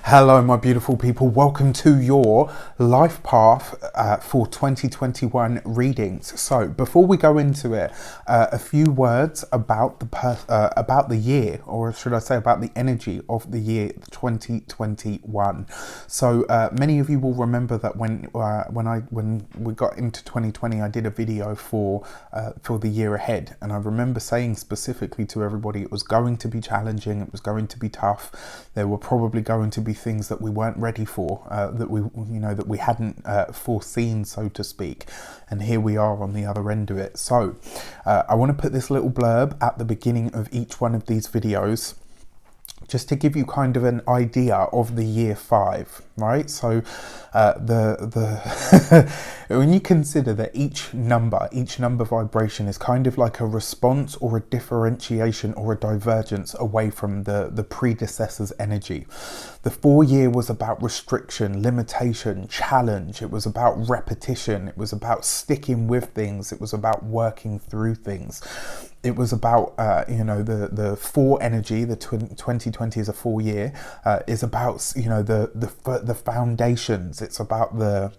Hello, my beautiful people. Welcome to your life path for 2021 readings. So, before we go into it, a few words about the year, or should I say, about the energy of the year 2021. So, many of you will remember that when we got into 2020, I did a video for the year ahead, and I remember saying specifically to everybody, it was going to be challenging, it was going to be tough. There were probably going to be things that we weren't ready for, that we hadn't foreseen, so to speak, and here we are on the other end of it. So I want to put this little blurb at the beginning of each one of these videos, just to give you kind of an idea of the year 5, right? So when you consider that each number vibration is kind of like a response or a differentiation or a divergence away from the predecessor's energy. The 4 year was about restriction, limitation, challenge. It was about repetition. It was about sticking with things. It was about working through things. It was about, the 4 energy, the 2020 is a 4 year, is about, the foundations. It's about the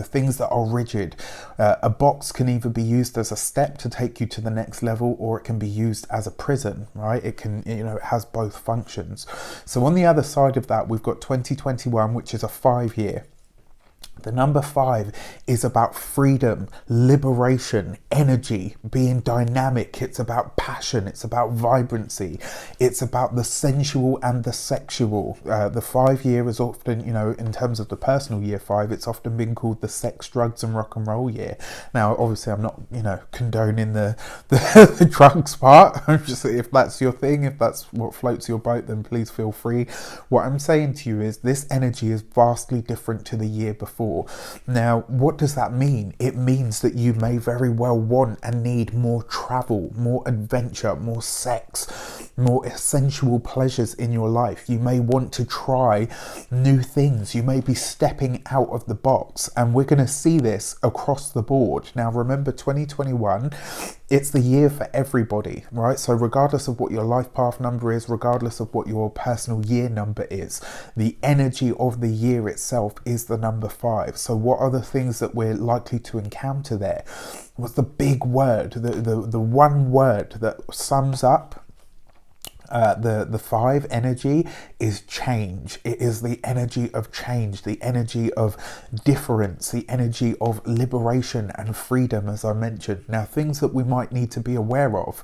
things that are rigid. A box can either be used as a step to take you to the next level, or it can be used as a prison, right? It can, it has both functions. So on the other side of that, we've got 2021, which is a 5 year. The number 5 is about freedom, liberation, energy, being dynamic. It's about passion. It's about vibrancy. It's about the sensual and the sexual. The 5 year is often, in terms of the personal year 5, it's often been called the sex, drugs and rock and roll year. Now, obviously, I'm not, condoning the drugs part. I'm just, if that's your thing, if that's what floats your boat, then please feel free. What I'm saying to you is this energy is vastly different to the year before. Now, what does that mean? It means that you may very well want and need more travel, more adventure, more sex, more sensual pleasures in your life. You may want to try new things. You may be stepping out of the box, and we're going to see this across the board. Now, remember, 2021, it's the year for everybody, right? So regardless of what your life path number is, regardless of what your personal year number is, the energy of the year itself is the number 5. So what are the things that we're likely to encounter there? What's the big word, the one word that sums up the 5 energy is change. It is the energy of change, the energy of difference, the energy of liberation and freedom, as I mentioned. Now, things that we might need to be aware of.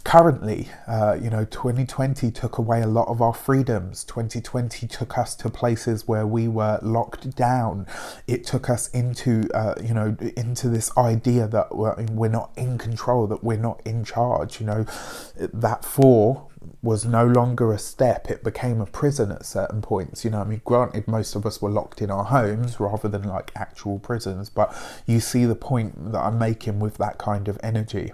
Currently, 2020 took away a lot of our freedoms. 2020 took us to places where we were locked down. It took us into this idea that we're not in control, that we're not in charge. That 4 was no longer a step. It became a prison at certain points. Granted, most of us were locked in our homes rather than like actual prisons, but you see the point that I'm making with that kind of energy.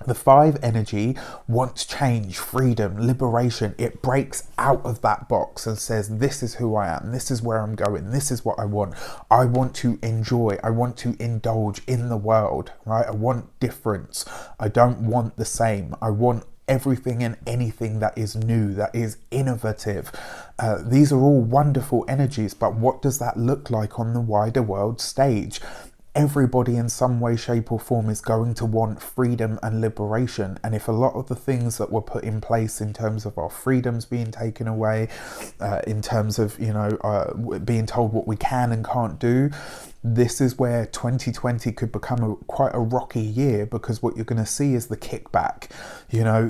The 5 energy wants change, freedom, liberation. It breaks out of that box and says, this is who I am. This is where I'm going. This is what I want. I want to enjoy. I want to indulge in the world, right? I want difference. I don't want the same. I want everything and anything that is new, that is innovative. These are all wonderful energies, but what does that look like on the wider world stage? Everybody in some way, shape or form is going to want freedom and liberation. And if a lot of the things that were put in place in terms of our freedoms being taken away, in terms of, being told what we can and can't do, this is where 2020 could become quite a rocky year, because what you're going to see is the kickback.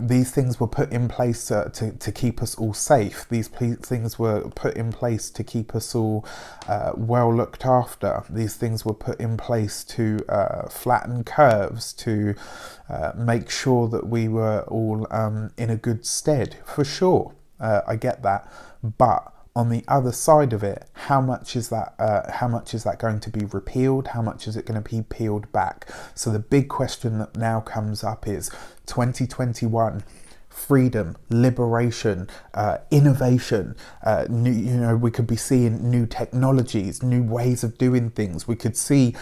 These things were put in place to keep us all safe. These things were put in place to keep us all well looked after. These things were put in place to flatten curves, to make sure that we were all in a good stead, for sure. I get that, but on the other side of it, how much is that going to be repealed? How much is it going to be peeled back? So the big question that now comes up is 2021. Freedom, liberation, innovation. We could be seeing new technologies, new ways of doing things. We could see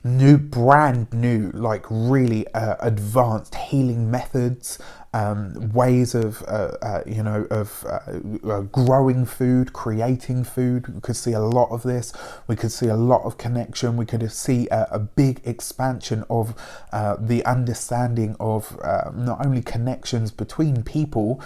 brand new, like really advanced healing methods, ways of growing food, creating food. We could see a lot of this. We could see a lot of connection. We could see a big expansion of the understanding of not only connections between people,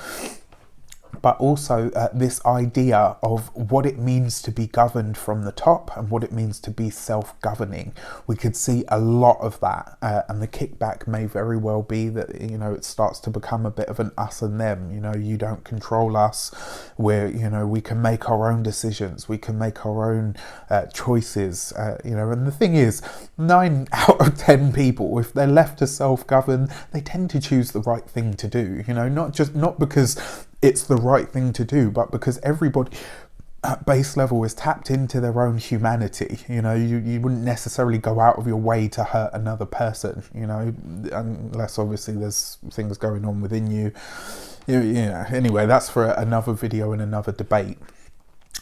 but also this idea of what it means to be governed from the top and what it means to be self-governing. We could see a lot of that, and the kickback may very well be that, you know, it starts to become a bit of an us and them. You know, you don't control us. We can make our own decisions. We can make our own choices. And the thing is, 9 out of 10 people, if they're left to self-govern, they tend to choose the right thing to do. You know, not because it's the right thing to do, but because everybody at base level is tapped into their own humanity. You know, you wouldn't necessarily go out of your way to hurt another person, you know, unless obviously there's things going on within you. Anyway, that's for another video and another debate.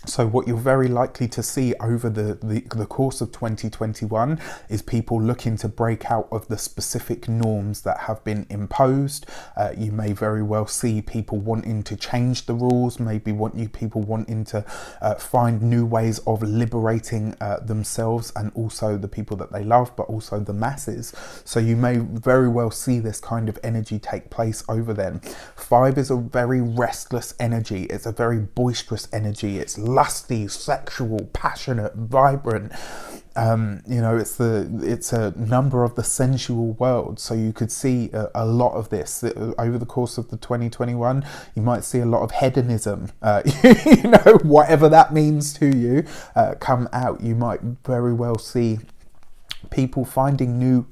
So what you're very likely to see over the course of 2021 is people looking to break out of the specific norms that have been imposed. You may very well see people wanting to change the rules, people wanting to find new ways of liberating themselves and also the people that they love, but also the masses. So you may very well see this kind of energy take place over then. 5 is a very restless energy. It's a very boisterous energy. It's lusty, sexual, passionate, vibrant. It's a number of the sensual world. So you could see a lot of this over the course of the 2021. You might see a lot of hedonism, whatever that means to you, come out. You might very well see people finding new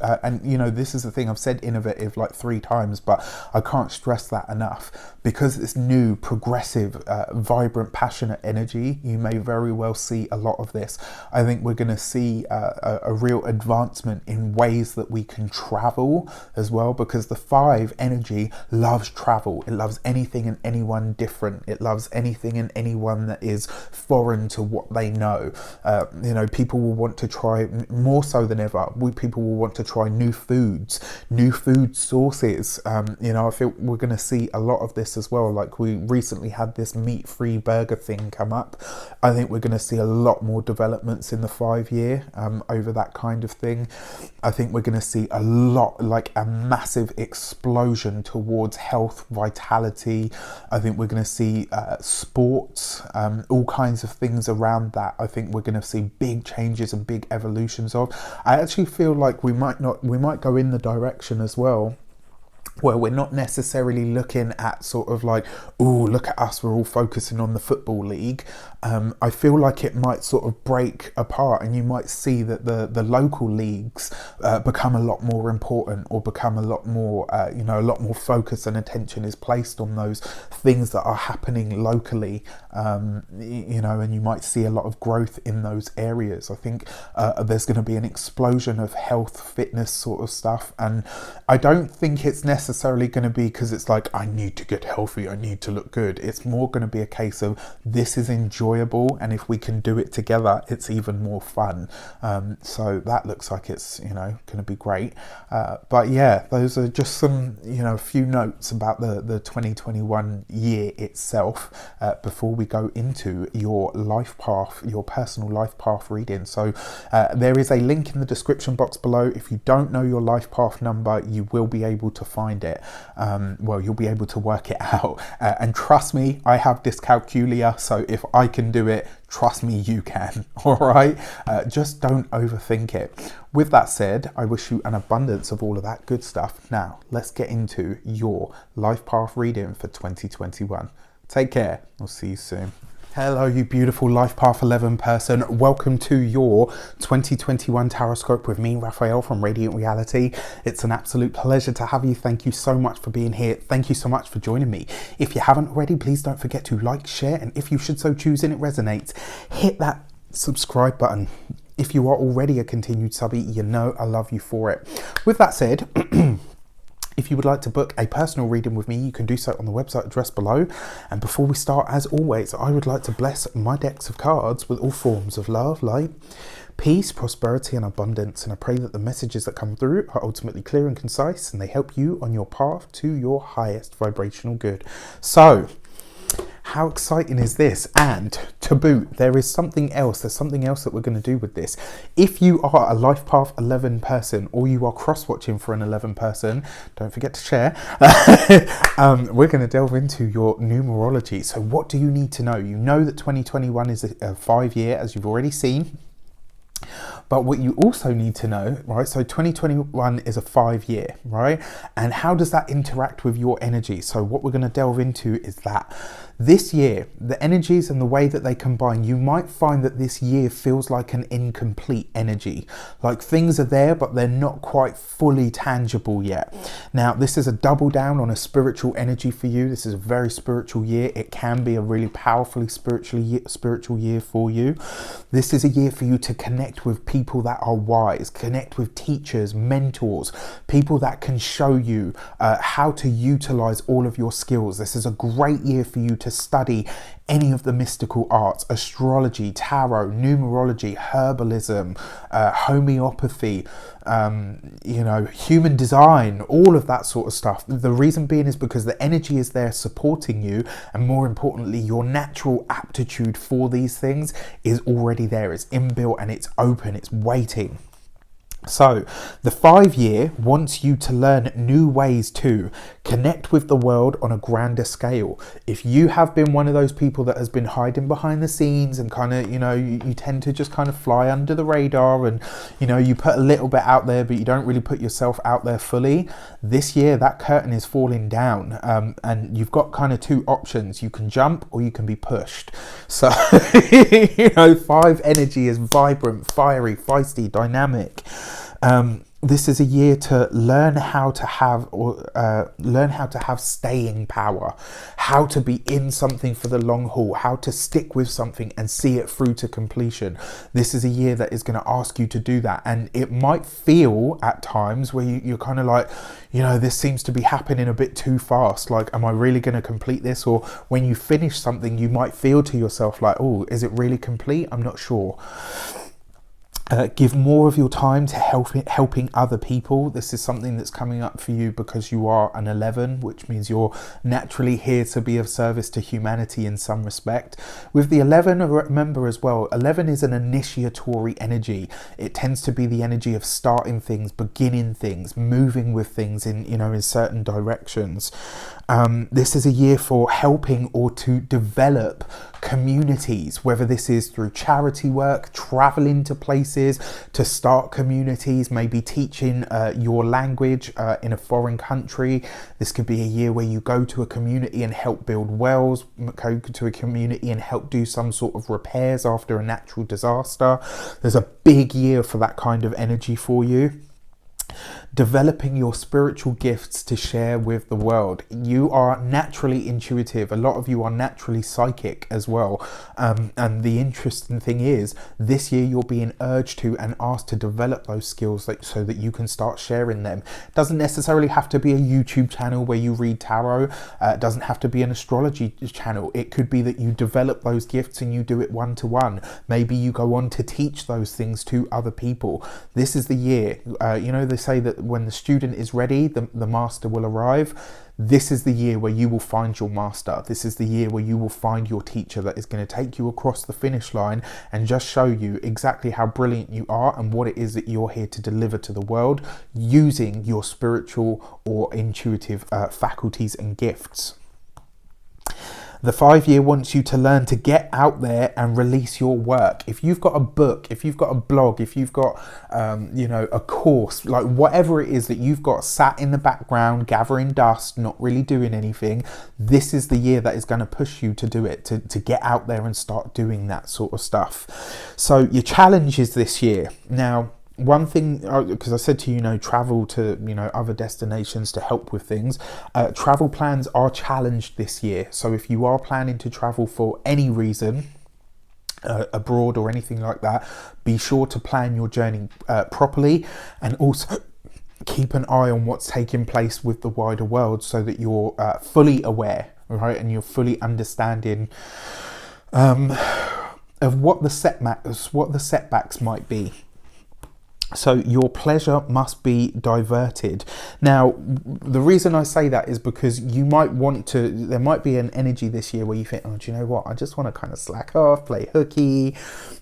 this is the thing, I've said innovative like 3 times, but I can't stress that enough, because it's new, progressive, vibrant, passionate energy. You may very well see a lot of this. I think we're going to see a real advancement in ways that we can travel as well, because the 5 energy loves travel. It loves anything and anyone different. It loves anything and anyone that is foreign to what they know. People will want to try, more so than ever, people will want to try new foods, new food sources. I feel we're going to see a lot of this as well. Like, we recently had this meat-free burger thing come up. I think we're going to see a lot more developments in the 5 year over that kind of thing. I think we're going to see a lot, like a massive explosion towards health, vitality. I think we're going to see sports, all kinds of things around that. I think we're going to see big changes and big evolutions of. I actually feel like we might go in the direction as well where we're not necessarily looking at sort of like, oh, look at us, we're all focusing on the football league. I feel like it might sort of break apart, and you might see that the local leagues become a lot more important, or become a lot more, a lot more focus and attention is placed on those things that are happening locally, and you might see a lot of growth in those areas. I think there's going to be an explosion of health, fitness sort of stuff, and I don't think it's necessarily going to be because it's like, I need to get healthy, I need to look good. It's more going to be a case of, this is enjoyable, and if we can do it together, it's even more fun. So that looks like it's going to be great. But yeah, those are just some a few notes about the 2021 year itself before we go into your life path, your personal life path reading. So there is a link in the description box below. If you don't know your life path number, you will be able to find it. You'll be able to work it out, and trust me, I have dyscalculia, so if I can do it, trust me, you can. All right, just don't overthink it. With that said, I wish you an abundance of all of that good stuff. Now let's get into your life path reading for 2021. Take care, I'll see you soon. Hello, you beautiful Life Path 11 person. Welcome to your 2021 Taroscope with me, Raphael from Reydiant Reality. It's an absolute pleasure to have you. Thank you so much for being here. Thank you so much for joining me. If you haven't already, please don't forget to like, share, and if you should so choose and it resonates, hit that subscribe button. If you are already a continued subby, I love you for it. With that said, If you would like to book a personal reading with me, you can do so on the website address below. And before we start, as always, I would like to bless my decks of cards with all forms of love, light, peace, prosperity and abundance. And I pray that the messages that come through are ultimately clear and concise, and they help you on your path to your highest vibrational good. So, how exciting is this? And to boot, there is something else. There's something else that we're going to do with this. If you are a Life Path 11 person, or you are cross-watching for an 11 person, don't forget to share. We're going to delve into your numerology. So what do you need to know? You know that 2021 is a 5-year, as you've already seen. But what you also need to know, right, so 2021 is a 5-year, right? And how does that interact with your energy? So what we're going to delve into is that this year, the energies and the way that they combine, you might find that this year feels like an incomplete energy. Like things are there, but they're not quite fully tangible yet. Now, this is a double down on a spiritual energy for you. This is a very spiritual year. It can be a really powerfully spiritual year for you. This is a year for you to connect with people that are wise, connect with teachers, mentors, people that can show you how to utilize all of your skills. This is a great year for you to study any of the mystical arts, astrology, tarot, numerology, herbalism, homeopathy, human design, all of that sort of stuff. The reason being is because the energy is there supporting you, and more importantly, your natural aptitude for these things is already there. It's inbuilt and it's open, it's waiting. So the 5-year wants you to learn new ways to connect with the world on a grander scale. If you have been one of those people that has been hiding behind the scenes and kind of, you tend to just kind of fly under the radar and, you put a little bit out there, but you don't really put yourself out there fully. This year, that curtain is falling down, and you've got kind of two options. You can jump or you can be pushed. So, 5 energy is vibrant, fiery, feisty, dynamic. This is a year to learn how to have staying power, how to be in something for the long haul, how to stick with something and see it through to completion. This is a year that is going to ask you to do that, and it might feel at times where you're kind of like, this seems to be happening a bit too fast. Like, am I really going to complete this? Or when you finish something, you might feel to yourself like, oh, is it really complete? I'm not sure. Give more of your time to helping other people. This is something that's coming up for you because you are an 11, which means you're naturally here to be of service to humanity in some respect. With the 11, remember as well, 11 is an initiatory energy. It tends to be the energy of starting things, beginning things, moving with things in certain directions. This is a year for helping or to develop communities, whether this is through charity work, traveling to places to start communities, maybe teaching your language in a foreign country. This could be a year where you go to a community and help build wells, go to a community and help do some sort of repairs after a natural disaster. There's a big year for that kind of energy for you. Developing your spiritual gifts to share with the world. You are naturally intuitive. A lot of you are naturally psychic as well. And the interesting thing is, this year you're being urged to and asked to develop those skills so that you can start sharing them. It doesn't necessarily have to be a YouTube channel where you read tarot. It doesn't have to be an astrology channel. It could be that you develop those gifts and you do it one-to-one. Maybe you go on to teach those things to other people. This is the year. They say that when the student is ready, the master will arrive. This is the year where you will find your master. This is the year where you will find your teacher that is going to take you across the finish line and just show you exactly how brilliant you are and what it is that you're here to deliver to the world using your spiritual or intuitive faculties and gifts. The 5-year wants you to learn to get out there and release your work. If you've got a book, if you've got a blog, if you've got, a course, like whatever it is that you've got sat in the background, gathering dust, not really doing anything, this is the year that is going to push you to do it, to get out there and start doing that sort of stuff. So your challenges this year. Now, one thing, because I said to you, travel to, other destinations to help with things. Travel plans are challenged this year. So if you are planning to travel for any reason, abroad or anything like that, be sure to plan your journey properly, and also keep an eye on what's taking place with the wider world so that you're fully aware, right? And you're fully understanding of what the setbacks might be. So your pleasure must be diverted. Now, the reason I say that is because you might want to, there might be an energy this year where you think, oh, do you know what? I just want to kind of slack off, play hooky,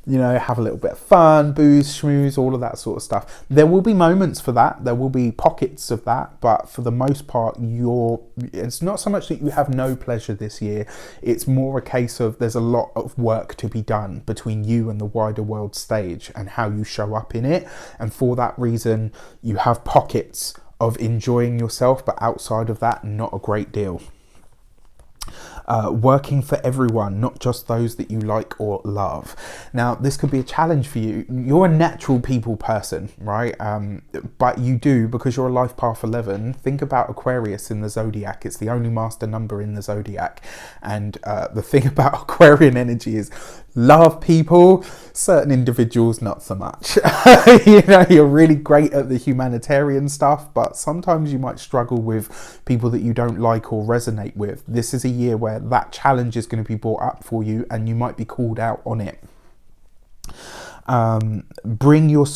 you know, have a little bit of fun, booze, schmooze, all of that sort of stuff. There will be moments for that. There will be pockets of that. But for the most part, it's not so much that you have no pleasure this year. It's more a case of there's a lot of work to be done between you and the wider world stage and how you show up in it. And for that reason, you have pockets of enjoying yourself, but outside of that, not a great deal. Working for everyone, not just those that you like or love. Now, this could be a challenge for you. You're a natural people person, right? But you do, because you're a life path 11, think about Aquarius in the zodiac. It's the only master number in the zodiac. And the thing about Aquarian energy is love people, certain individuals not so much. You know, you're really great at the humanitarian stuff, but sometimes you might struggle with people that you don't like or resonate with. This is a year where that challenge is going to be brought up for you and you might be called out on it. Bringing your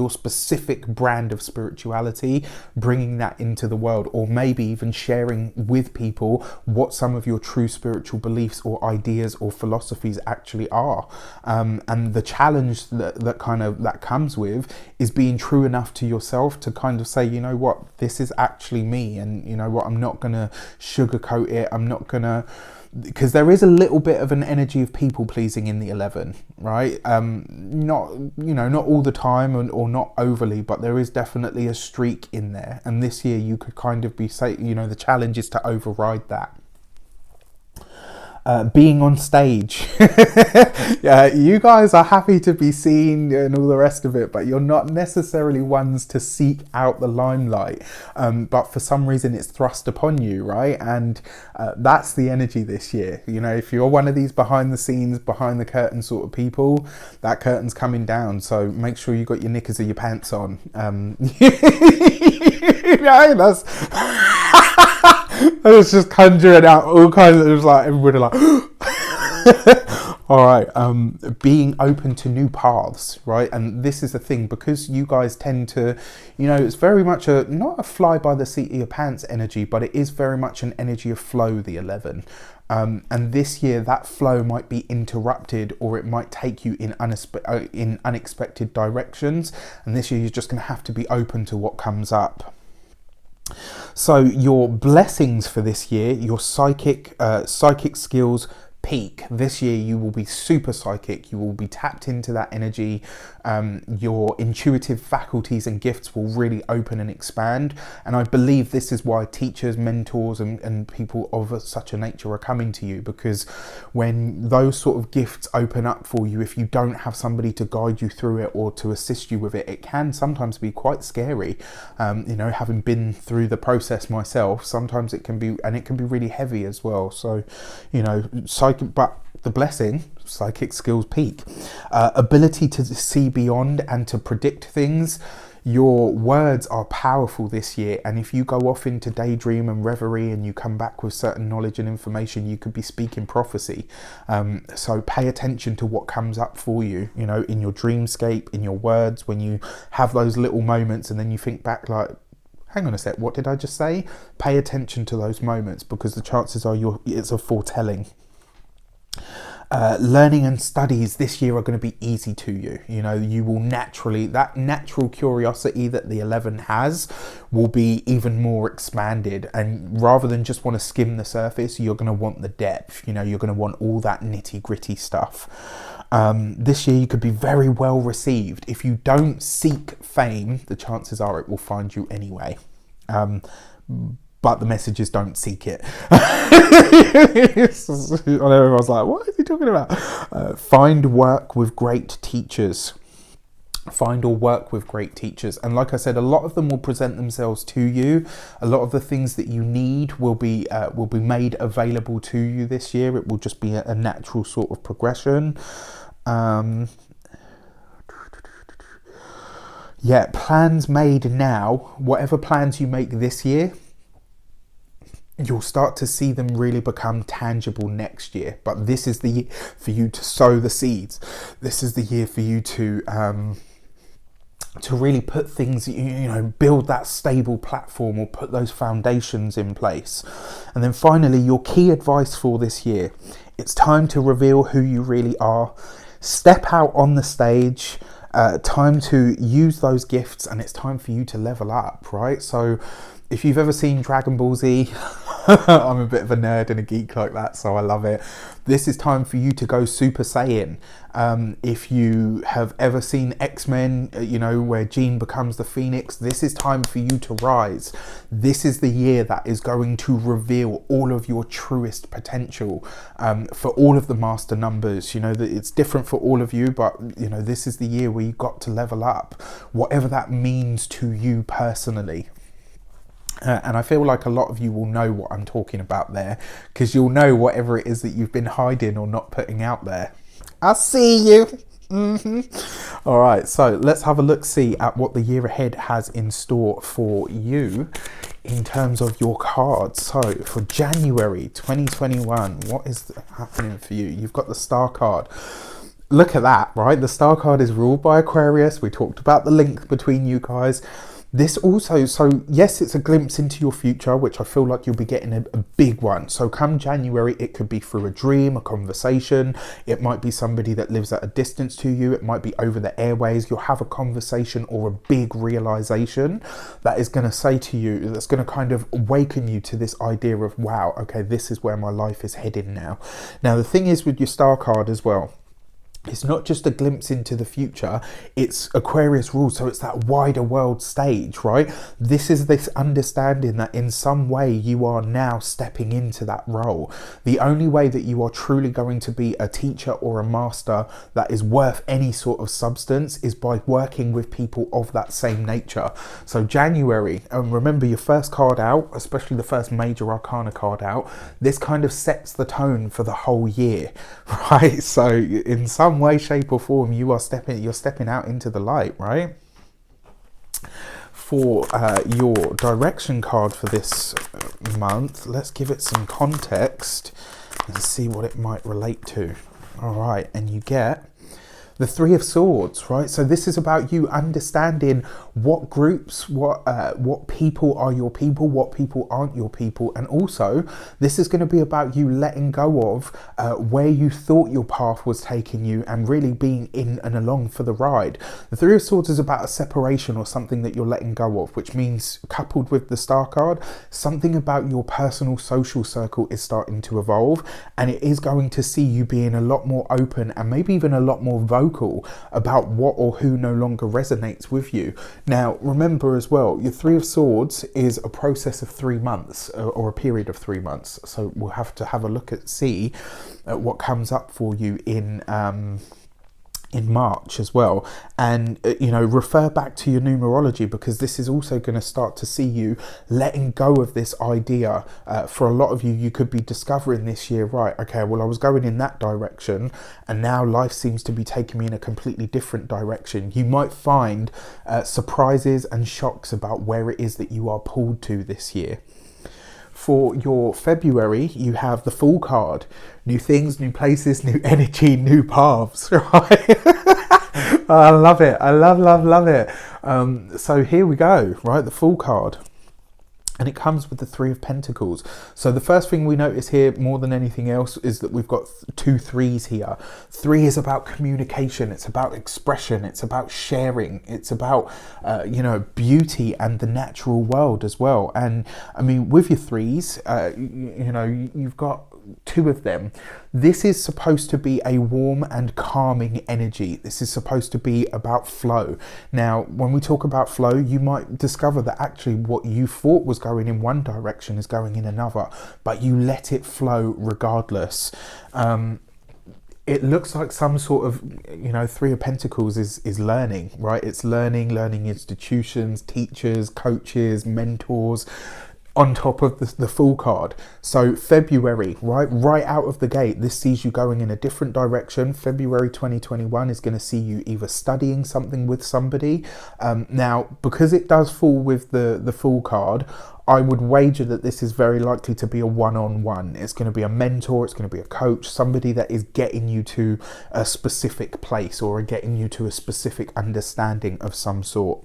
specific brand of spirituality, bringing that into the world, or maybe even sharing with people what some of your true spiritual beliefs or ideas or philosophies actually are. And the challenge that comes with is being true enough to yourself to kind of say, you know what, this is actually me, and you know what, I'm not gonna sugarcoat it. I'm not gonna, because there is a little bit of an energy of people pleasing in the 11, right? Not all the time or not overly, but there is definitely a streak in there. And this year you could kind of the challenge is to override that. Being on stage. You guys are happy to be seen and all the rest of it, but you're not necessarily ones to seek out the limelight. But for some reason it's thrust upon you, right? And that's the energy this year. You know, if you're one of these behind the scenes, behind the curtain sort of people, that curtain's coming down. So make sure you got your knickers or your pants on. That's... I was just conjuring out all kinds of, it was like everybody like all right, being open to new paths, right? And this is the thing, because you guys tend to, you know, it's very much not a fly by the seat of your pants energy, but it is very much an energy of flow, the 11. And this year that flow might be interrupted, or it might take you in unexpected directions. And this year you're just going to have to be open to what comes up. So your blessings for this year, your psychic skills peak. This year you will be super psychic. You will be tapped into that energy. Your intuitive faculties and gifts will really open and expand. And I believe this is why teachers, mentors and people of such a nature are coming to you, because when those sort of gifts open up for you, if you don't have somebody to guide you through it or to assist you with it, it can sometimes be quite scary. You know, having been through the process myself, sometimes it can be really heavy as well. So, you know, but the blessing, psychic skills peak. Ability to see beyond and to predict things. Your words are powerful this year, and if you go off into daydream and reverie and you come back with certain knowledge and information, you could be speaking prophecy. So pay attention to what comes up for you, you know, in your dreamscape, in your words, when you have those little moments and then you think back like, hang on a sec, what did I just say? Pay attention to those moments, because the chances are it's a foretelling. Learning and studies this year are going to be easy to you. You know, you will naturally, that natural curiosity that the 11 has will be even more expanded. And rather than just want to skim the surface, you're going to want the depth. You know, you're going to want all that nitty gritty stuff. This year you could be very well received. If you don't seek fame, the chances are it will find you anyway. But the message is don't seek it. Everyone's like, what is he talking about? Find work with great teachers. Find or work with great teachers. And like I said, a lot of them will present themselves to you. A lot of the things that you need will be made available to you this year. It will just be a natural sort of progression. Yeah, plans made now, whatever plans you make this year, you'll start to see them really become tangible next year. But this is the year for you to sow the seeds. This is the year for you to really put things, build that stable platform or put those foundations in place. And then finally, your key advice for this year: it's time to reveal who you really are. Step out on the stage. Time to use those gifts, and it's time for you to level up, right? So if you've ever seen Dragon Ball Z, I'm a bit of a nerd and a geek like that, so I love it. This is time for you to go Super Saiyan. If you have ever seen X-Men, where Jean becomes the Phoenix, this is time for you to rise. This is the year that is going to reveal all of your truest potential for all of the master numbers. That it's different for all of you, but this is the year where you've got to level up, whatever that means to you personally. And I feel like a lot of you will know what I'm talking about there, because you'll know whatever it is that you've been hiding or not putting out there. I see you. All right, so let's have a look-see at what the year ahead has in store for you in terms of your cards. So for January 2021, what is happening for you? You've got the Star card. Look at that, right? The Star card is ruled by Aquarius. We talked about the link between you guys. This also, so yes, it's a glimpse into your future, which I feel like you'll be getting a big one. So come January, it could be through a dream, a conversation. It might be somebody that lives at a distance to you. It might be over the airways. You'll have a conversation or a big realization that is going to say to you, that's going to kind of awaken you to this idea of, wow, okay, this is where my life is heading now. Now, the thing is with your Star card as well, it's not just a glimpse into the future, it's Aquarius rules, so it's that wider world stage, right? This is this understanding that in some way you are now stepping into that role. The only way that you are truly going to be a teacher or a master that is worth any sort of substance is by working with people of that same nature. So January, and remember your first card out, especially the first major arcana card out, this kind of sets the tone for the whole year, right? So in some way, shape or form, you're stepping out into the light, right? For your direction card for this month, let's give it some context and see what it might relate to. All right, and you get the Three of Swords, right? So this is about you understanding what groups, what people are your people, what people aren't your people. And also, this is going to be about you letting go of where you thought your path was taking you and really being in and along for the ride. The Three of Swords is about a separation or something that you're letting go of, which means, coupled with the Star card, something about your personal social circle is starting to evolve, and it is going to see you being a lot more open and maybe even a lot more vocal about what or who no longer resonates with you. Now, remember as well, your Three of Swords is a process of 3 months or a period of 3 months. So we'll have to have a look at what comes up for you in March as well, and refer back to your numerology, because this is also going to start to see you letting go of this idea. For a lot of you, you could be discovering this year, right, okay, well, I was going in that direction and now life seems to be taking me in a completely different direction. You might find surprises and shocks about where it is that you are pulled to this year. For your February, you have the Fool card. New things, new places, new energy, new paths, right? I love it. I love it. So here we go, right? The Fool card. And it comes with the Three of Pentacles. So the first thing we notice here, more than anything else, is that we've got 2 threes here. 3 is about communication. It's about expression. It's about sharing. It's about, beauty and the natural world as well. And I mean, with your 3s, you've got 2 of them. This is supposed to be a warm and calming energy. This is supposed to be about flow. Now, when we talk about flow, you might discover that actually what you thought was going in one direction is going in another, but you let it flow regardless. It looks like some sort of, Three of Pentacles is learning, right? It's learning institutions, teachers, coaches, mentors. on top of the Fool card. So February, right out of the gate, this sees you going in a different direction. February 2021 is going to see you either studying something with somebody. Now, because it does fall with the Fool card, I would wager that this is very likely to be a one-on-one. It's going to be a mentor, it's going to be a coach, somebody that is getting you to a specific place or getting you to a specific understanding of some sort.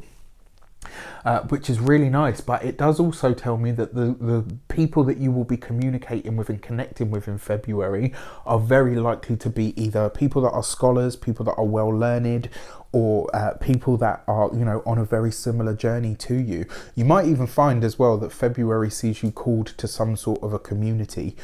Which is really nice, but it does also tell me that the people that you will be communicating with and connecting with in February are very likely to be either people that are scholars, people that are well learned, or people that are, you know, on a very similar journey to you. You might even find as well that February sees you called to some sort of a community,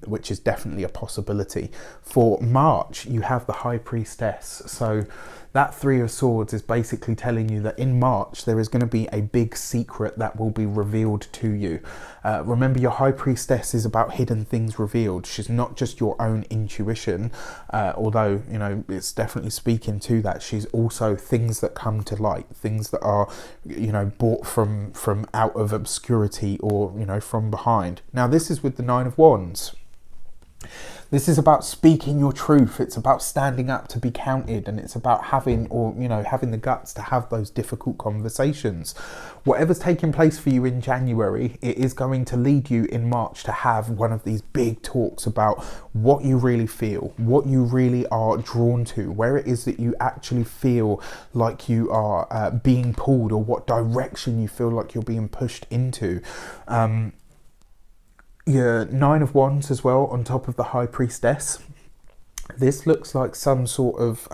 which is definitely a possibility. For March, you have the High Priestess. So that Three of Swords is basically telling you that in March there is going to be a big secret that will be revealed to you. Remember, your High Priestess is about hidden things revealed. She's not just your own intuition, although, you know, it's definitely speaking to that. She's also things that come to light, things that are, you know, brought from out of obscurity or, you know, from behind. Now, this is with the Nine of Wands. This is about speaking your truth. It's about standing up to be counted, and it's about having the guts to have those difficult conversations. Whatever's taking place for you in January, it is going to lead you in March to have one of these big talks about what you really feel, what you really are drawn to, where it is that you actually feel like you are being pulled, or what direction you feel like you're being pushed into. Your Nine of Wands as well on top of the High Priestess. This looks like some sort of,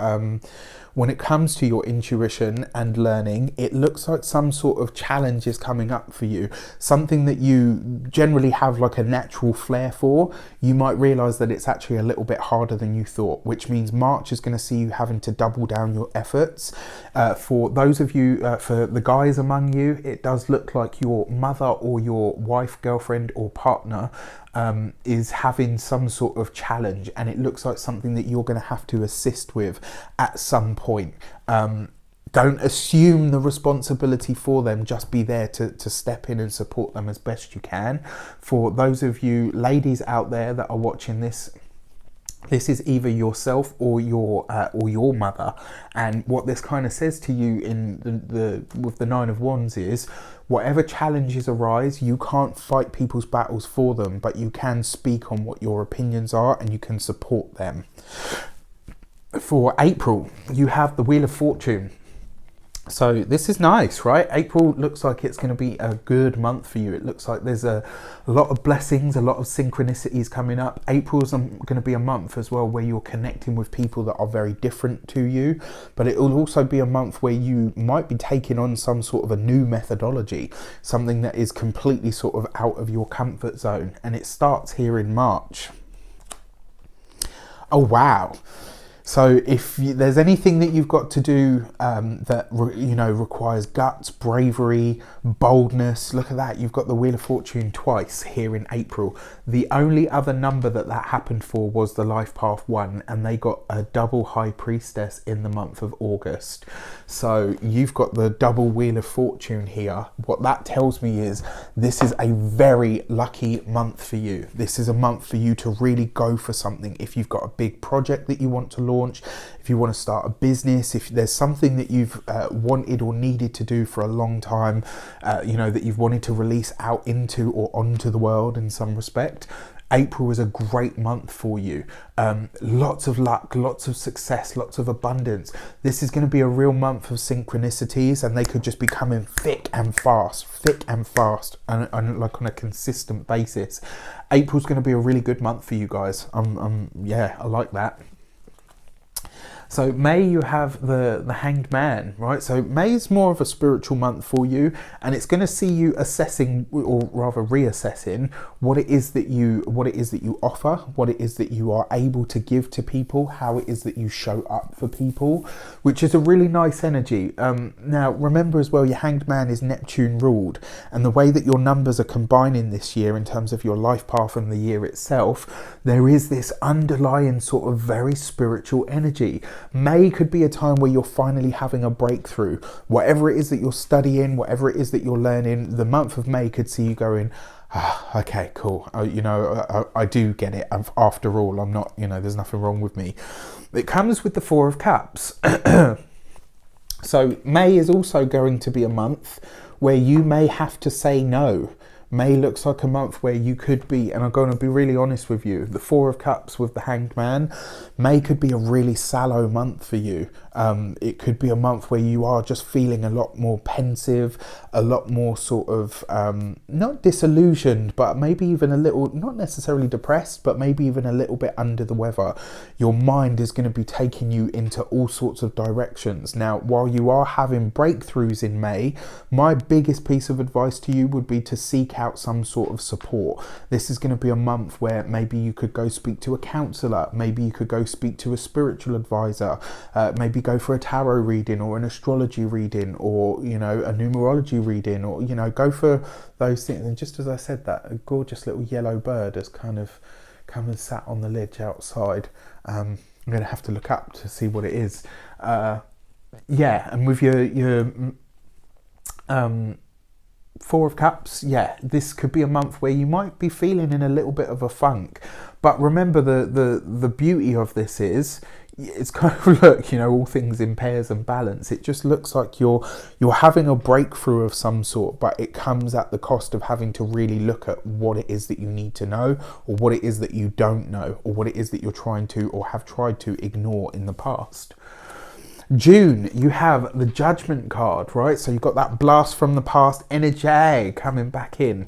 when it comes to your intuition and learning, it looks like some sort of challenge is coming up for you. Something that you generally have like a natural flair for, you might realise that it's actually a little bit harder than you thought, which means March is going to see you having to double down your efforts. For those of you, for the guys among you, it does look like your mother or your wife, girlfriend or partner is having some sort of challenge, and it looks like something that you're going to have to assist with at some point. Don't assume the responsibility for them, just be there to step in and support them as best you can. For those of you ladies out there that are watching this, this is either yourself or your mother, and what this kind of says to you in with the Nine of Wands is, whatever challenges arise, you can't fight people's battles for them, but you can speak on what your opinions are and you can support them. For April, you have the Wheel of Fortune. So this is nice, right? April looks like it's going to be a good month for you. It looks like there's a lot of blessings, a lot of synchronicities coming up. April's going to be a month as well where you're connecting with people that are very different to you, but it will also be a month where you might be taking on some sort of a new methodology, something that is completely sort of out of your comfort zone, and it starts here in March. Oh, wow. So if there's anything that you've got to do that requires guts, bravery, boldness, look at that. You've got the Wheel of Fortune twice here in April. The only other number that happened for was the Life Path 1, and they got a double High Priestess in the month of August. So you've got the double Wheel of Fortune here. What that tells me is this is a very lucky month for you. This is a month for you to really go for something. If you've got a big project that you want to launch, if you want to start a business, if there's something that you've wanted or needed to do for a long time, that you've wanted to release out into or onto the world in some respect, April is a great month for you. Lots of luck, lots of success, lots of abundance. This is going to be a real month of synchronicities, and they could just be coming thick and fast, and like on a consistent basis. April's going to be a really good month for you guys. I like that. So May, you have the Hanged Man, right? So May is more of a spiritual month for you, and it's going to see you assessing, or rather reassessing, what it is that you offer, what it is that you are able to give to people, how it is that you show up for people, which is a really nice energy. Now remember as well, your Hanged Man is Neptune ruled, and the way that your numbers are combining this year in terms of your life path and the year itself, there is this underlying sort of very spiritual energy. May could be a time where you're finally having a breakthrough. Whatever it is that you're studying, whatever it is that you're learning, the month of May could see you going, okay, cool. I do get it. After all, I'm not, there's nothing wrong with me. It comes with the Four of Cups. So May is also going to be a month where you may have to say no. May looks like a month where you could be, and I'm going to be really honest with you, the Four of Cups with the Hanged Man, May could be a really sallow month for you. It could be a month where you are just feeling a lot more pensive, a lot more sort of, not disillusioned, but maybe even a little, not necessarily depressed, but maybe even a little bit under the weather. Your mind is going to be taking you into all sorts of directions. Now, while you are having breakthroughs in May, my biggest piece of advice to you would be to seek out some sort of support. This is going to be a month where maybe you could go speak to a counsellor, maybe you could go speak to a spiritual advisor, maybe go for a tarot reading or an astrology reading, or a numerology reading, or go for those things. And just as I said that, a gorgeous little yellow bird has kind of come and sat on the ledge outside. I'm going to have to look up to see what it is. And with your Four of Cups, this could be a month where you might be feeling in a little bit of a funk. But remember, the beauty of this is, it's kind of, look, all things in pairs and balance. It just looks like you're having a breakthrough of some sort, but it comes at the cost of having to really look at what it is that you need to know, or what it is that you don't know, or what it is that you're trying to or have tried to ignore in the past. June, you have the Judgment card, right? So you've got that blast from the past energy coming back in.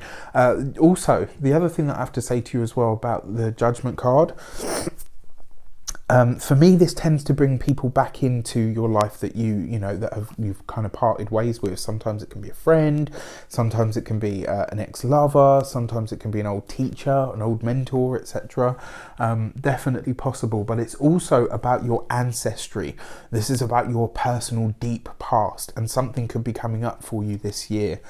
Also, the other thing that I have to say to you as well about the Judgment card, for me, this tends to bring people back into your life that you've kind of parted ways with. Sometimes it can be a friend, sometimes it can be an ex-lover, sometimes it can be an old teacher, an old mentor, etc. Definitely possible, but it's also about your ancestry. This is about your personal deep past, and something could be coming up for you this year.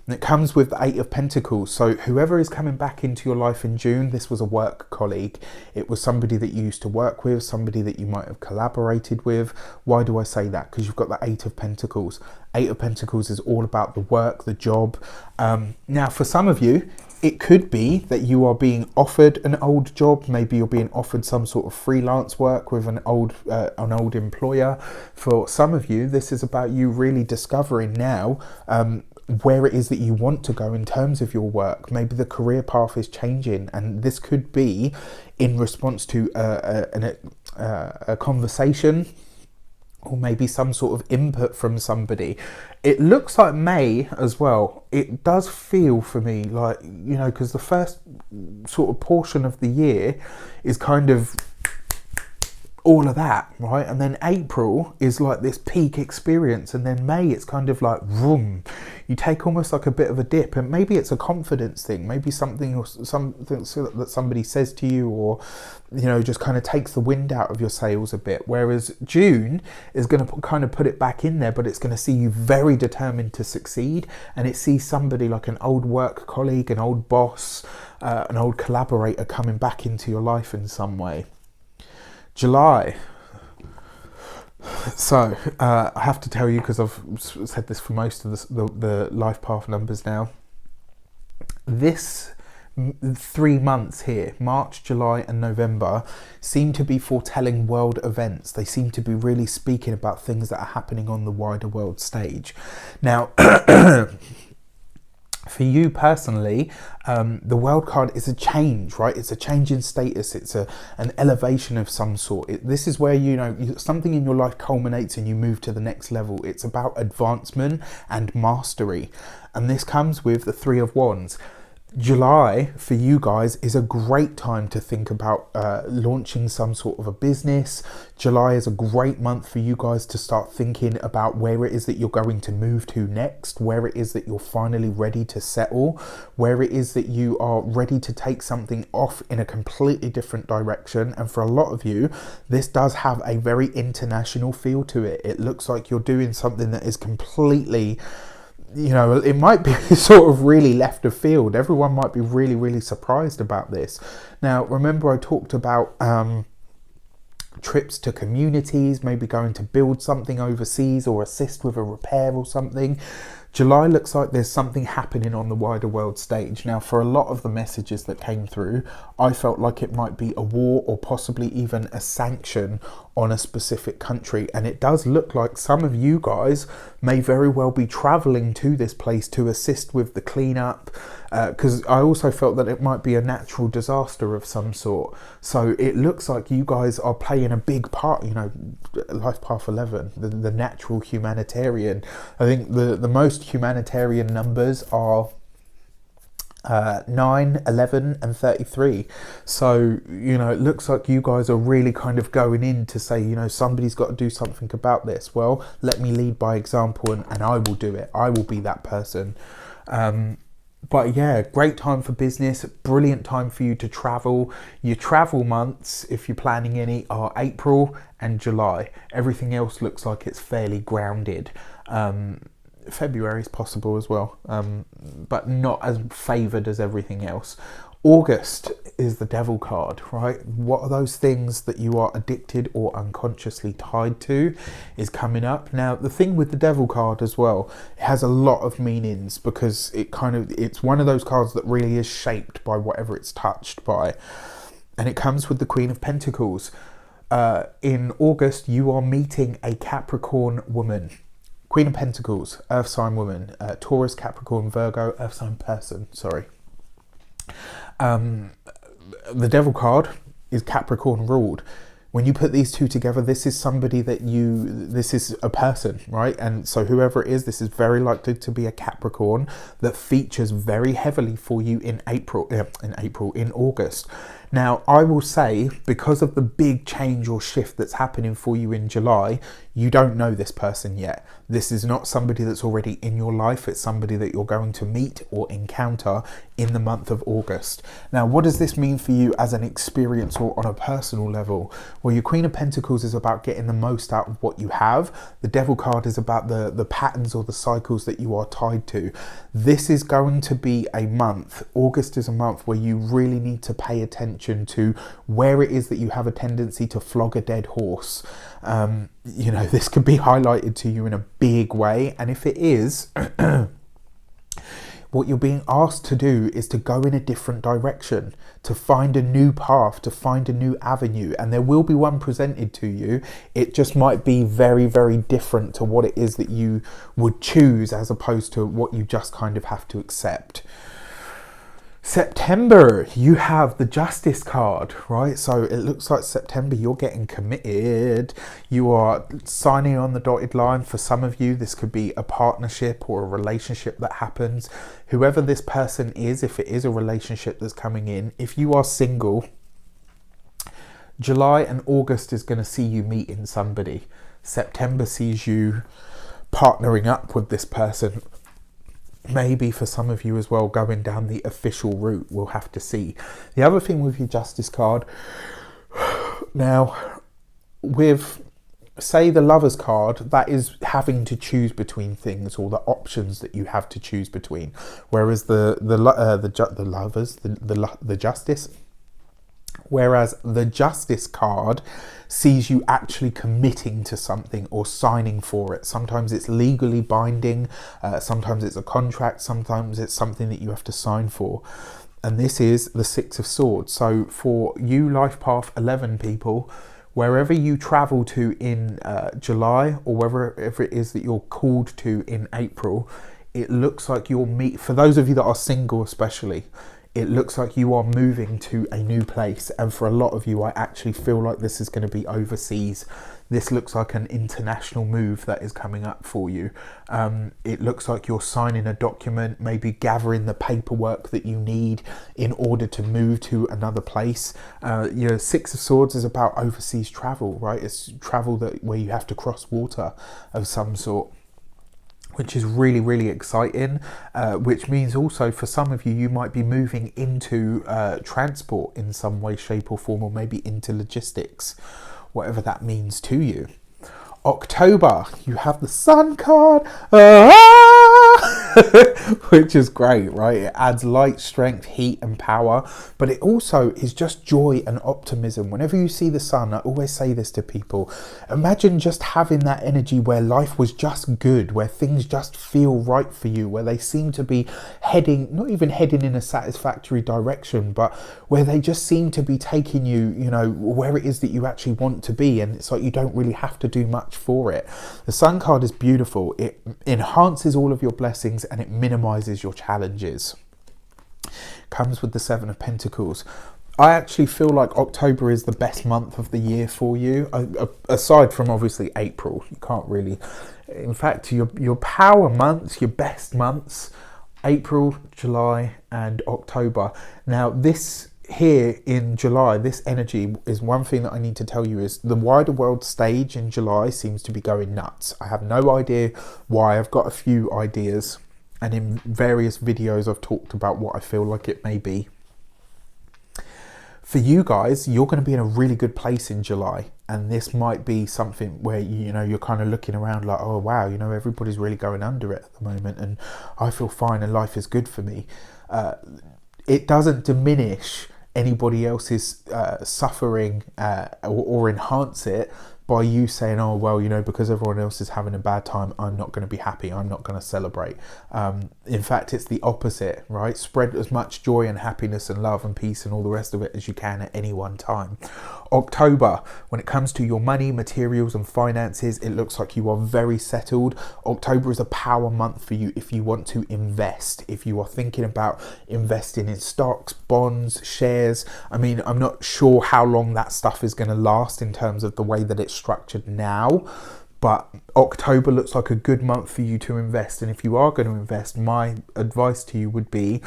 And it comes with the Eight of Pentacles. So whoever is coming back into your life in June, this was a work colleague. It was somebody that you used to work with, somebody that you might have collaborated with. Why do I say that? Because you've got the Eight of Pentacles. Eight of Pentacles is all about the work, the job. Now, for some of you, it could be that you are being offered an old job. Maybe you're being offered some sort of freelance work with an old employer. For some of you, this is about you really discovering now where it is that you want to go in terms of your work. Maybe the career path is changing, and this could be in response to a conversation, or maybe some sort of input from somebody. It looks like May as well. It does feel for me like, because the first sort of portion of the year is kind of all of that, right? And then April is like this peak experience, and then May it's kind of like vroom. You take almost like a bit of a dip, and maybe it's a confidence thing, maybe something that somebody says to you, or just kind of takes the wind out of your sails a bit. Whereas June is going to kind of put it back in there, but it's going to see you very determined to succeed, and it sees somebody like an old work colleague, an old boss, an old collaborator coming back into your life in some way. July. So I have to tell you, because I've said this for most of the life path numbers now, this 3 months here, March, July and November, seem to be foretelling world events. They seem to be really speaking about things that are happening on the wider world stage. Now, for you personally, the world card is a change, right? It's a change in status. It's an elevation of some sort. This is where, something in your life culminates and you move to the next level. It's about advancement and mastery. And this comes with the Three of Wands. July for you guys is a great time to think about launching some sort of a business. July is a great month for you guys to start thinking about where it is that you're going to move to next, where it is that you're finally ready to settle, where it is that you are ready to take something off in a completely different direction. And for a lot of you, this does have a very international feel to it. It looks like you're doing something that is completely, it might be sort of really left of field. Everyone might be really, really surprised about this. Now, remember I talked about trips to communities, maybe going to build something overseas or assist with a repair or something. July looks like there's something happening on the wider world stage. Now, for a lot of the messages that came through, I felt like it might be a war or possibly even a sanction on a specific country. And it does look like some of you guys may very well be traveling to this place to assist with the cleanup, because I also felt that it might be a natural disaster of some sort. So it looks like you guys are playing a big part, you know, Life Path 11, the natural humanitarian. I think the most humanitarian numbers are 9, 11 and 33. So, you know, it looks like you guys are really kind of going in to say, you know, somebody's got to do something about this. Well, let me lead by example, and I will do it. I will be that person. But yeah, great time for business, brilliant time for you to travel. Your travel months, if you're planning any, are April and July. Everything else looks like it's fairly grounded. February is possible as well, but not as favoured as everything else. August is the devil card, right? What are those things that you are addicted or unconsciously tied to is coming up. Now, the thing with the devil card as well, it has a lot of meanings, because it's one of those cards that really is shaped by whatever it's touched by. And it comes with the Queen of Pentacles. In August, you are meeting a Capricorn woman. Queen of Pentacles, Earth sign woman, Taurus, Capricorn, Virgo, Earth sign person, sorry. The devil card is Capricorn ruled. When you put these two together, this is somebody this is a person, right? And so whoever it is, this is very likely to be a Capricorn that features very heavily for you in August. Now, I will say, because of the big change or shift that's happening for you in July, you don't know this person yet. This is not somebody that's already in your life. It's somebody that you're going to meet or encounter in the month of August. Now, what does this mean for you as an experience or on a personal level? Well, your Queen of Pentacles is about getting the most out of what you have. The Devil card is about the patterns or the cycles that you are tied to. This is going to be a month. August is a month where you really need to pay attention to where it is that you have a tendency to flog a dead horse. You know, this could be highlighted to you in a big way. And if it is, what you're being asked to do is to go in a different direction, to find a new path, to find a new avenue. And there will be one presented to you. It just might be very, very different to what it is that you would choose, as opposed to what you just kind of have to accept. September, you have the Justice card, right? So it looks like September, you're getting committed. You are signing on the dotted line. For some of you, this could be a partnership or a relationship that happens. Whoever this person is, if it is a relationship that's coming in, if you are single, July and August is going to see you meeting somebody. September sees you partnering up with this person. Maybe for some of you as well, going down the official route. We'll have to see. The other thing with your Justice card, now with, say, the Lovers card, that is having to choose between things, or the options that you have to choose between. Whereas the Justice, whereas the Justice card sees you actually committing to something or signing for it. Sometimes it's legally binding, sometimes it's a contract, sometimes it's something that you have to sign for. And this is the Six of Swords. So for you Life Path 11 people, wherever you travel to in July, or wherever it is that you're called to in April, it looks like you'll meet, for those of you that are single especially, it looks like you are moving to a new place. And for a lot of you, I actually feel like this is going to be overseas. This looks like an international move that is coming up for you. It looks like you're signing a document, maybe gathering the paperwork that you need in order to move to another place. Your Six of Swords is about overseas travel, right? It's travel where you have to cross water of some sort, which is really, really exciting, which means also for some of you, you might be moving into transport in some way, shape or form, or maybe into logistics, whatever that means to you. October, you have the Sun card. which is great, right? It adds light, strength, heat and power, but it also is just joy and optimism. Whenever you see the sun, I always say this to people, imagine just having that energy where life was just good, where things just feel right for you, where they seem to be heading, not even heading in a satisfactory direction, but where they just seem to be taking you, you know, where it is that you actually want to be, and it's like you don't really have to do much for it. The Sun card is beautiful. It enhances all of your blessings and it minimizes your challenges. Comes with the Seven of Pentacles. I actually feel like October is the best month of the year for you, aside from obviously April. You can't really, in fact, your power months, your best months, April, July and October. Now this here in July, this energy is one thing that I need to tell you is the wider world stage in July seems to be going nuts. I have no idea why. I've got a few ideas, and in various videos I've talked about what I feel like it may be. For you guys, you're going to be in a really good place in July, and this might be something where, you know, you're kind of looking around like, oh wow, you know, everybody's really going under it at the moment and I feel fine and life is good for me. It doesn't diminish anybody else's suffering or enhance it by you saying, oh well, you know, because everyone else is having a bad time, I'm not going to be happy, I'm not going to celebrate. In fact, it's the opposite, right? Spread as much joy and happiness and love and peace and all the rest of it as you can at any one time. October, when it comes to your money, materials and finances, it looks like you are very settled. October is a power month for you if you want to invest, if you are thinking about investing in stocks, bonds, shares. I mean, I'm not sure how long that stuff is going to last in terms of the way that it's structured now, but October looks like a good month for you to invest. And if you are going to invest, my advice to you would be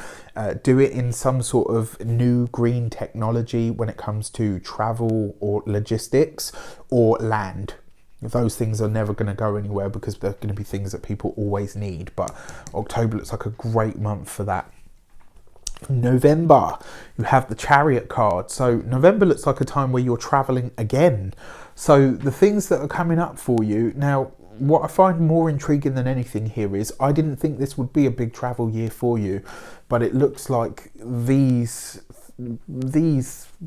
do it in some sort of new green technology when it comes to travel or logistics or land. Those things are never going to go anywhere because they're going to be things that people always need, but October looks like a great month for that. November, you have the Chariot card. So November looks like a time where you're traveling again. So the things that are coming up for you now, what I find more intriguing than anything here is I didn't think this would be a big travel year for you, but it looks like these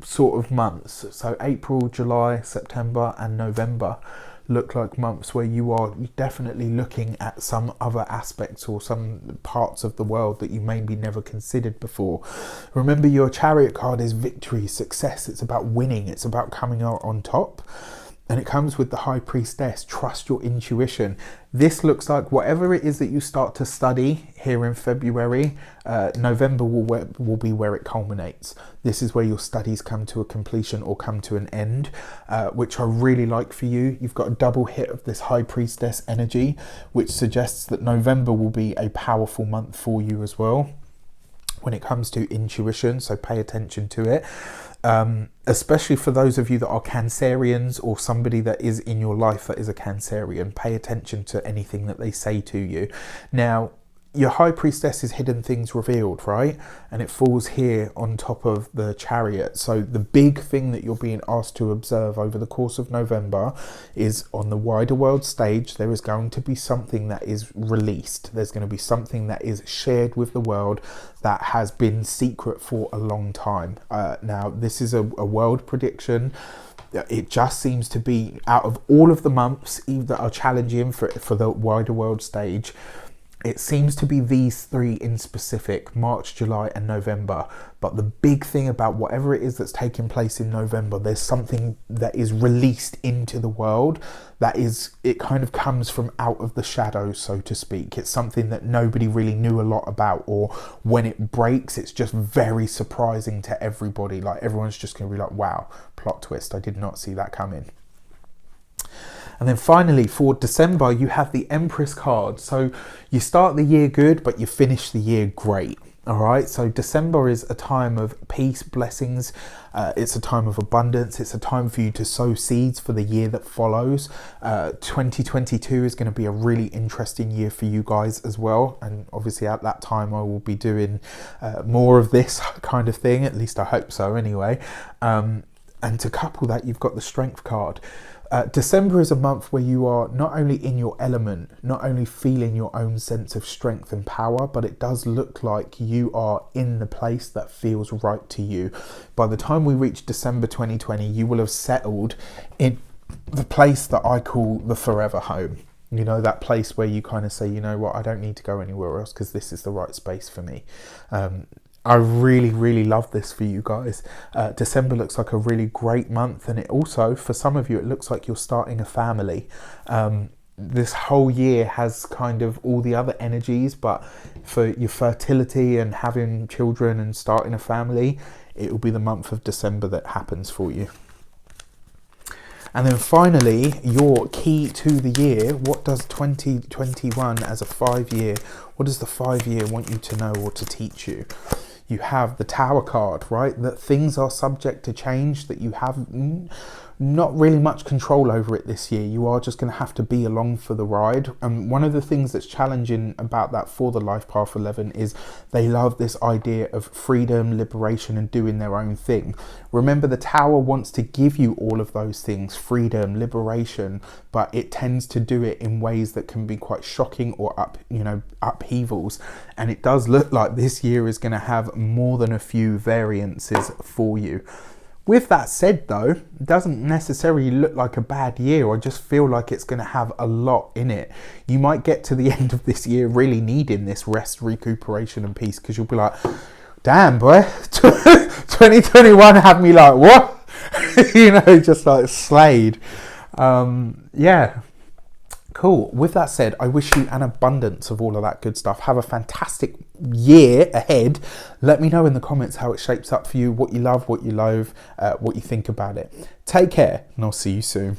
sort of months, so April, July, September and November, look like months where you are definitely looking at some other aspects or some parts of the world that you maybe never considered before. Remember, your Chariot card is victory, success. It's about winning. It's about coming out on top. And it comes with the High Priestess. Trust your intuition. This looks like whatever it is that you start to study here in February, November will be where it culminates. This is where your studies come to a completion or come to an end, which I really like for you. You've got a double hit of this High Priestess energy, which suggests that November will be a powerful month for you as well when it comes to intuition, so pay attention to it. Especially for those of you that are Cancerians or somebody that is in your life that is a Cancerian, pay attention to anything that they say to you. Now, your High Priestess is hidden things revealed, right? And it falls here on top of the Chariot. So the big thing that you're being asked to observe over the course of November is on the wider world stage, there is going to be something that is released. There's going to be something that is shared with the world that has been secret for a long time. Now, this is a world prediction. It just seems to be, out of all of the months that are challenging for the wider world stage, it seems to be these three in specific, March, July and November. But the big thing about whatever it is that's taking place in November, there's something that is released into the world that is, it kind of comes from out of the shadows, so to speak. It's something that nobody really knew a lot about, or when it breaks, it's just very surprising to everybody. Like, everyone's just going to be like, wow, plot twist, I did not see that coming. And then finally, for December, you have the Empress card. So you start the year good, but you finish the year great. All right. So December is a time of peace, blessings. It's a time of abundance. It's a time for you to sow seeds for the year that follows. 2022 is going to be a really interesting year for you guys as well. And obviously at that time, I will be doing more of this kind of thing. At least I hope so anyway. And to couple that, you've got the Strength card. December is a month where you are not only in your element, not only feeling your own sense of strength and power, but it does look like you are in the place that feels right to you. By the time we reach December 2020, you will have settled in the place that I call the forever home. You know, that place where you kind of say, you know what, I don't need to go anywhere else because this is the right space for me. I really, really love this for you guys. December looks like a really great month, and it also, for some of you, it looks like you're starting a family. This whole year has kind of all the other energies, but for your fertility and having children and starting a family, it will be the month of December that happens for you. And then finally, your key to the year. What does 2021 as a 5-year, what does the 5-year want you to know or to teach you? You have the Tower card, right? That things are subject to change, that you have not really much control over it this year. You are just going to have to be along for the ride. And one of the things that's challenging about that for the Life Path 11 is they love this idea of freedom, liberation, and doing their own thing. Remember, the Tower wants to give you all of those things, freedom, liberation, but it tends to do it in ways that can be quite shocking or upheavals. And it does look like this year is going to have more than a few variances for you. With that said though, it doesn't necessarily look like a bad year. I just feel like it's going to have a lot in it. You might get to the end of this year really needing this rest, recuperation and peace, because you'll be like, damn boy, 2021 had me like, what? Just like slayed. Yeah. Cool. With that said, I wish you an abundance of all of that good stuff. Have a fantastic year ahead. Let me know in the comments how it shapes up for you, what you love, what you loathe, what you think about it. Take care, and I'll see you soon.